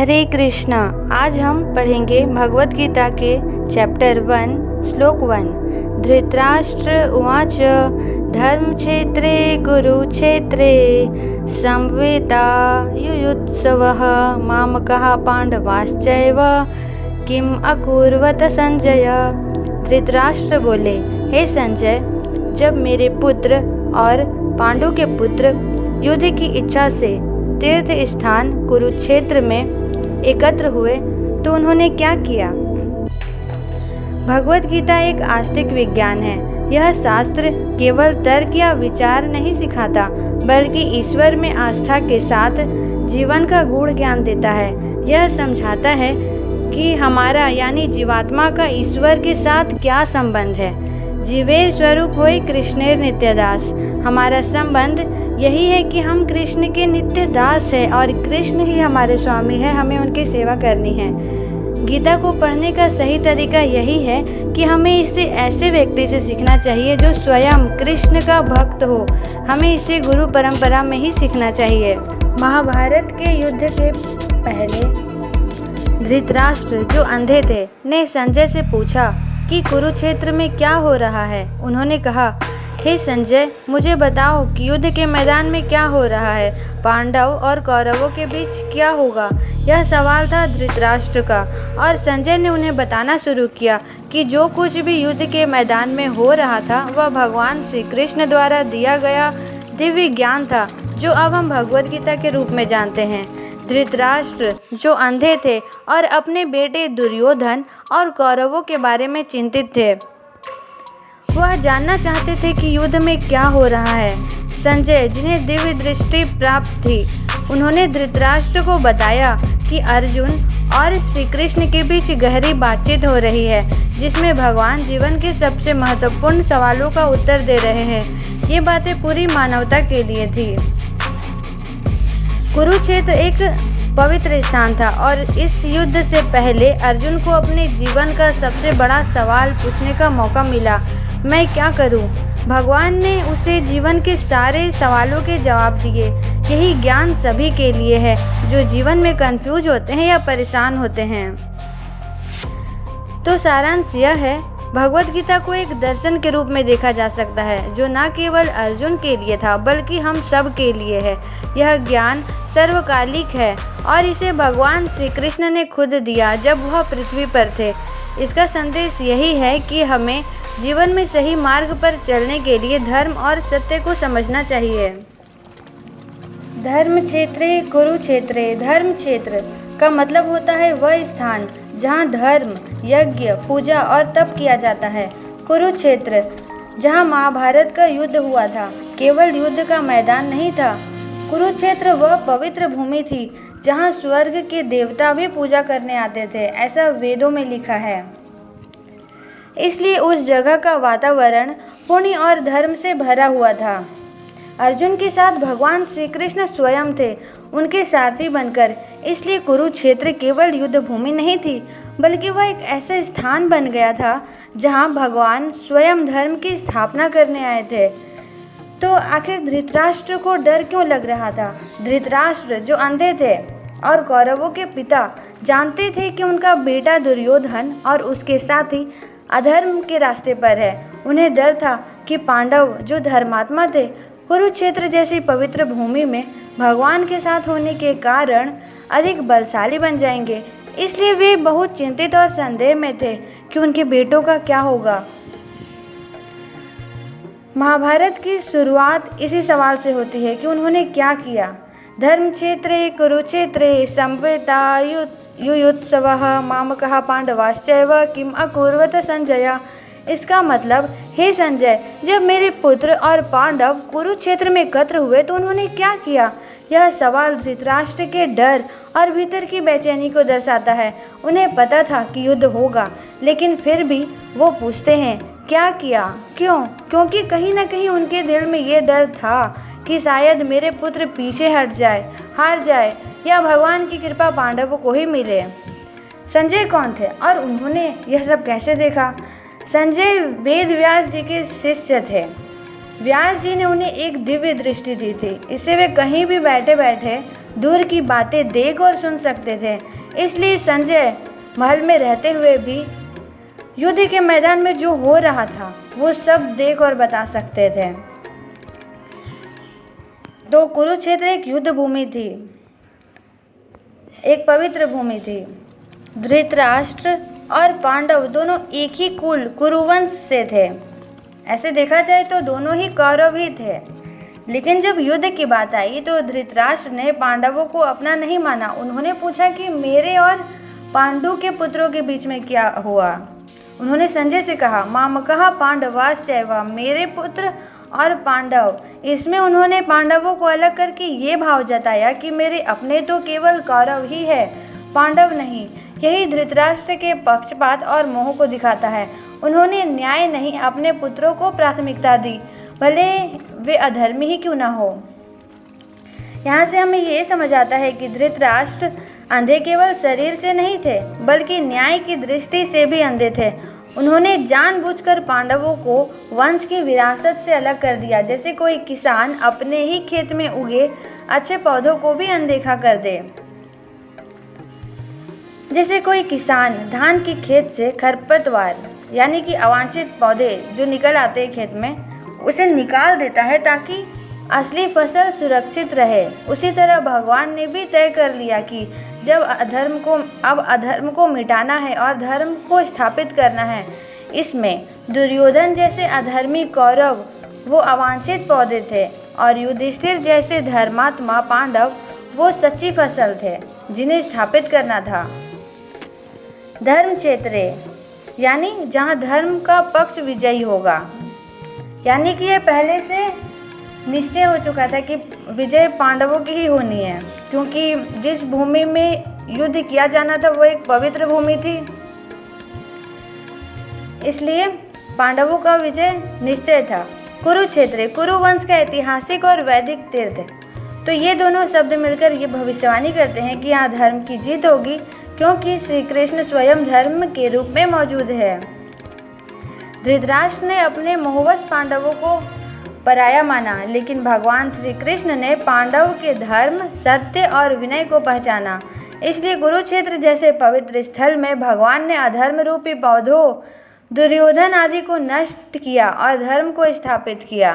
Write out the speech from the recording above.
हरे कृष्णा। आज हम पढ़ेंगे भगवत गीता के चैप्टर 1 श्लोक 1। धृतराष्ट्र उवाच धर्मक्षेत्रे कुरुक्षेत्रे संवेतायुयुत्सवः मामकः पांडवाश्चैव किम अकुर्वत संजय। धृतराष्ट्र बोले, हे संजय, जब मेरे पुत्र और पांडु के पुत्र युद्ध की इच्छा से तीर्थ स्थान कुरुक्षेत्र में एकत्र हुए तो उन्होंने क्या किया। भगवत गीता एक आस्तिक विज्ञान है। यह शास्त्र केवल तर्क या विचार नहीं सिखाता, बल्कि ईश्वर में आस्था के साथ जीवन का गूढ़ ज्ञान देता है। यह समझाता है कि हमारा यानी जीवात्मा का ईश्वर के साथ क्या संबंध है। जीवेर स्वरूप होय कृष्णेर नित्य दास। हमारा संबंध यही है कि हम कृष्ण के नित्य दास हैं और कृष्ण ही हमारे स्वामी है, हमें उनकी सेवा करनी है। गीता को पढ़ने का सही तरीका यही है कि हमें इसे ऐसे व्यक्ति से सीखना चाहिए जो स्वयं कृष्ण का भक्त हो। हमें इसे गुरु परंपरा में ही सीखना चाहिए। महाभारत के युद्ध के पहले धृतराष्ट्र, जो अंधे थे, ने संजय से पूछा कि कुरुक्षेत्र में क्या हो रहा है। उन्होंने कहा, हे संजय, मुझे बताओ कि युद्ध के मैदान में क्या हो रहा है। पांडव और कौरवों के बीच क्या होगा। यह सवाल था धृतराष्ट्र का, और संजय ने उन्हें बताना शुरू किया कि जो कुछ भी युद्ध के मैदान में हो रहा था वह भगवान श्री कृष्ण द्वारा दिया गया दिव्य ज्ञान था, जो अब हम भगवत गीता के रूप में जानते हैं। धृतराष्ट्र, जो अंधे थे और अपने बेटे दुर्योधन और कौरवों के बारे में चिंतित थे, वह जानना चाहते थे कि युद्ध में क्या हो रहा है। संजय, जिन्हें दिव्य दृष्टि प्राप्त थी, उन्होंने धृतराष्ट्र को बताया कि अर्जुन और श्री कृष्ण के बीच गहरी बातचीत हो रही है, जिसमें भगवान जीवन के सबसे महत्वपूर्ण सवालों का उत्तर दे रहे हैं। ये बातें पूरी मानवता के लिए थी। कुरुक्षेत्र एक पवित्र स्थान था और इस युद्ध से पहले अर्जुन को अपने जीवन का सबसे बड़ा सवाल पूछने का मौका मिला, मैं क्या करूं? भगवान ने उसे जीवन के सारे सवालों के जवाब दिए। यही ज्ञान सभी के लिए है जो जीवन में कंफ्यूज होते हैं या परेशान होते हैं। तो सारांश यह है, भगवत गीता को एक दर्शन के रूप में देखा जा सकता है, जो न केवल अर्जुन के लिए था बल्कि हम सब के लिए है। यह ज्ञान सर्वकालिक है और इसे भगवान श्री कृष्ण ने खुद दिया जब वह पृथ्वी पर थे। इसका संदेश यही है कि हमें जीवन में सही मार्ग पर चलने के लिए धर्म और सत्य को समझना चाहिए। धर्म क्षेत्रे कुरुक्षेत्रे। धर्म क्षेत्र का मतलब होता है वह स्थान जहाँ धर्म, यज्ञ, पूजा और तप किया जाता है। कुरुक्षेत्र, जहाँ महाभारत का युद्ध हुआ था, केवल युद्ध का मैदान नहीं था। कुरुक्षेत्र वह पवित्र भूमि थी जहाँ स्वर्ग के देवता भी पूजा करने आते थे, ऐसा वेदों में लिखा है। इसलिए उस जगह का वातावरण पुण्य और धर्म से भरा हुआ था। अर्जुन के साथ भगवान श्री कृष्ण स्वयं थे, उनके सारथी बनकर। इसलिए कुरुक्षेत्र केवल युद्ध भूमि नहीं थी, बल्कि वह एक ऐसा स्थान बन गया था जहां भगवान स्वयं धर्म की स्थापना करने आए थे। तो आखिर धृतराष्ट्र को डर क्यों लग रहा था? धृतराष्ट्र, जो अंधे थे और कौरवों के पिता, जानते थे कि उनका बेटा दुर्योधन और उसके साथी अधर्म के रास्ते पर है। उन्हें डर था कि पांडव, जो धर्मात्मा थे, कुरुक्षेत्र जैसी पवित्र भूमि में भगवान के साथ होने के कारण अधिक बलशाली बन जाएंगे। इसलिए वे बहुत चिंतित और संदेह में थे कि उनके बेटों का क्या होगा। महाभारत की शुरुआत इसी सवाल से होती है कि उन्होंने क्या किया। धर्म क्षेत्रे कुरुक्षेत्रे संवेतायुयुत्सवः मामकः पांडवाश्चैव किम अकुर्वत संजय। इसका मतलब, हे संजय, जब मेरे पुत्र और पांडव कुरुक्षेत्र में एकत्र हुए तो उन्होंने क्या किया। यह सवाल धृतराष्ट्र के डर और भीतर की बेचैनी को दर्शाता है। उन्हें पता था कि युद्ध होगा, लेकिन फिर भी वो पूछते हैं, क्या किया? क्यों? क्योंकि कहीं ना कहीं उनके दिल में ये डर था कि शायद मेरे पुत्र पीछे हट जाए, हार जाए, या भगवान की कृपा पांडवों को ही मिले। संजय कौन थे और उन्होंने यह सब कैसे देखा? संजय वेद व्यास जी के शिष्य थे। व्यास जी ने उन्हें एक दिव्य दृष्टि दी थी। इससे वे कहीं भी बैठे बैठे दूर की बातें देख और सुन सकते थे। इसलिए संजय महल में रहते हुए भी युद्ध के मैदान में जो हो रहा था वो सब देख और बता सकते थे। तो कुरुक्षेत्र एक युद्ध भूमि थी, एक पवित्र भूमि थी। धृतराष्ट्र और पांडव दोनों एक ही कुल कुरुवंश से थे। ऐसे देखा जाए तो दोनों ही कौरव ही थे। लेकिन जब युद्ध की बात आई तो धृतराष्ट्र ने पांडवों को अपना नहीं माना। उन्होंने पूछा कि मेरे और पांडु के पुत्रों के बीच में क्या हुआ। उन्होंने संजय से कहा, मामकः पांडवाश्चैव, मेरे पुत्र और पांडव। इसमें उन्होंने पांडवों को अलग करके ये भाव जताया कि मेरे अपने तो केवल कौरव ही है, पांडव नहीं। यही धृतराष्ट्र के पक्षपात और मोह को दिखाता है। उन्होंने न्याय नहीं अपने पुत्रों को प्राथमिकता दी, भले वे अधर्मी ही क्यों ना हो। यहाँ से हमें ये समझ आता है कि धृतराष्ट्र अंधे केवल शरीर से नहीं थे बल्कि न्याय की दृष्टि से भी अंधे थे। उन्होंने जानबूझकर पांडवों को वंश की विरासत से अलग कर दिया, जैसे कोई किसान अपने ही खेत में उगे अच्छे पौधों को भी अनदेखा कर दे। जैसे कोई किसान धान की खेत से खरपतवार यानी कि अवांछित पौधे जो निकल आते हैं खेत में, उसे निकाल देता है ताकि असली फसल सुरक्षित रहे। उसी तरह भगवान ने भी तय कर लिया कि जब अधर्म को मिटाना है और धर्म को स्थापित करना है। इसमें दुर्योधन जैसे अधर्मी कौरव वो अवांछित पौधे थे और युधिष्ठिर जैसे धर्मात्मा पांडव वो सच्ची फसल थे जिन्हें स्थापित करना था। धर्म क्षेत्रे यानी जहाँ धर्म का पक्ष विजयी होगा, यानी कि यह पहले से निश्चय हो चुका था कि विजय पांडवों की ही होनी है, क्योंकि जिस भूमि में युद्ध किया जाना था वो एक पवित्र भूमि थी। इसलिए पांडवों का विजय निश्चय था। कुरुक्षेत्र कुरुवंश का ऐतिहासिक और वैदिक तीर्थ। तो ये दोनों शब्द मिलकर ये भविष्यवाणी करते हैं कि यहाँ धर्म की जीत होगी, क्योंकि श्री कृष्ण स्वयं धर्म के रूप में मौजूद है। धृतराष्ट्र ने अपने मोहवश पांडवों को पराया माना, लेकिन भगवान श्री कृष्ण ने पांडव के धर्म, सत्य और विनय को पहचाना। इसलिए कुरुक्षेत्र जैसे पवित्र स्थल में भगवान ने अधर्म रूपी पौधों, दुर्योधन आदि को नष्ट किया और धर्म को स्थापित किया।